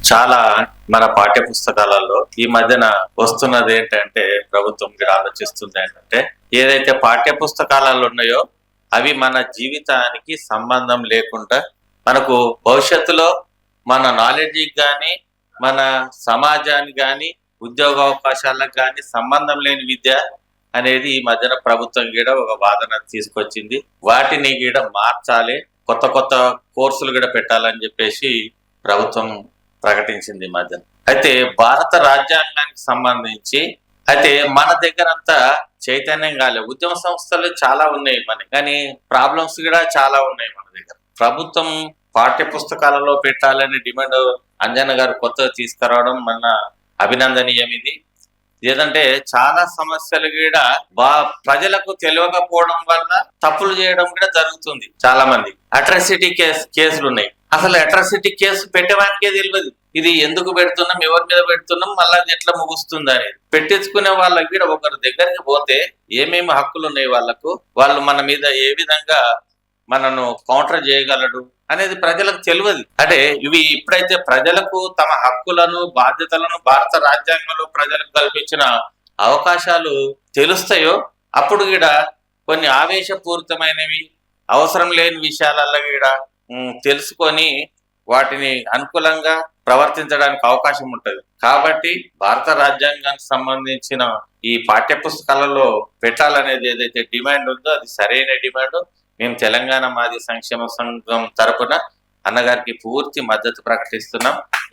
చాలా మన పాఠ్య పుస్తకాలలో ఈ మధ్యన వస్తున్నది ఏంటంటే ప్రభుత్వం కూడా ఆలోచిస్తుంది ఏంటంటే ఏదైతే పాఠ్య పుస్తకాలలో ఉన్నాయో అవి మన జీవితానికి సంబంధం లేకుండా మనకు భవిష్యత్తులో మన నాలెడ్జ్కి కానీ మన సమాజానికి కానీ ఉద్యోగ అవకాశాలకు కానీ సంబంధం లేని విద్య అనేది ఈ మధ్యన ప్రభుత్వం కూడా ఒక వాదన తీసుకొచ్చింది. వాటిని కూడా మార్చాలి, కొత్త కొత్త కోర్సులు కూడా పెట్టాలని చెప్పేసి ప్రభుత్వం ప్రకటించింది ఈ మధ్యన. అయితే భారత రాజ్యాంగానికి సంబంధించి అయితే మన దగ్గర అంతా చైతన్యం కాలేదు. ఉద్యమ సంస్థలు చాలా ఉన్నాయి మనకి, కానీ ప్రాబ్లమ్స్ కూడా చాలా ఉన్నాయి మన దగ్గర. ప్రభుత్వం పాఠ్య పుస్తకాలలో పెట్టాలని డిమాండ్ అంజన్న గారు కొత్తగా తీసుకురావడం మన అభినందనీయం. ఇది ఏదంటే చాలా సమస్యలు కూడా ప్రజలకు తెలియకపోవడం వల్ల తప్పులు చేయడం కూడా జరుగుతుంది. చాలా మంది అట్రాసిటీ కేసులు ఉన్నాయి. అసలు అట్రాసిటీ కేసు పెట్టేవానికే తెలియదు, ఇది ఎందుకు పెడుతున్నాం, ఎవరి మీద పెడుతున్నాం, మళ్ళీ ఎట్లా ముగుస్తుంది అనేది. పెట్టించుకునే వాళ్ళకి కూడా ఒకరి దగ్గరికి పోతే ఏమేమి హక్కులు ఉన్నాయి వాళ్ళకు, వాళ్ళు మన మీద ఏ విధంగా మనను కౌంటర్ చేయగలడు అనేది ప్రజలకు తెలియదు. అంటే ఇవి ఇప్పుడైతే ప్రజలకు తమ హక్కులను బాధ్యతలను భారత రాజ్యాంగంలో ప్రజలకు కల్పించిన అవకాశాలు తెలుస్తాయో అప్పుడు కూడా కొన్ని ఆవేశపూరితమైనవి అవసరం లేని విషయాలలో కూడా తెలుసుకొని వాటిని అనుకూలంగా ప్రవర్తించడానికి అవకాశం ఉంటుంది. కాబట్టి భారత రాజ్యాంగానికి సంబంధించిన ఈ పాఠ్య పుస్తకాలలో పెట్టాలనేది ఏదైతే డిమాండ్ ఉందో అది సరైన డిమాండ్. మేము తెలంగాణ మాజీ సంక్షేమ సంఘం తరపున అన్నగారికి పూర్తి మద్దతు ప్రకటిస్తున్నాం.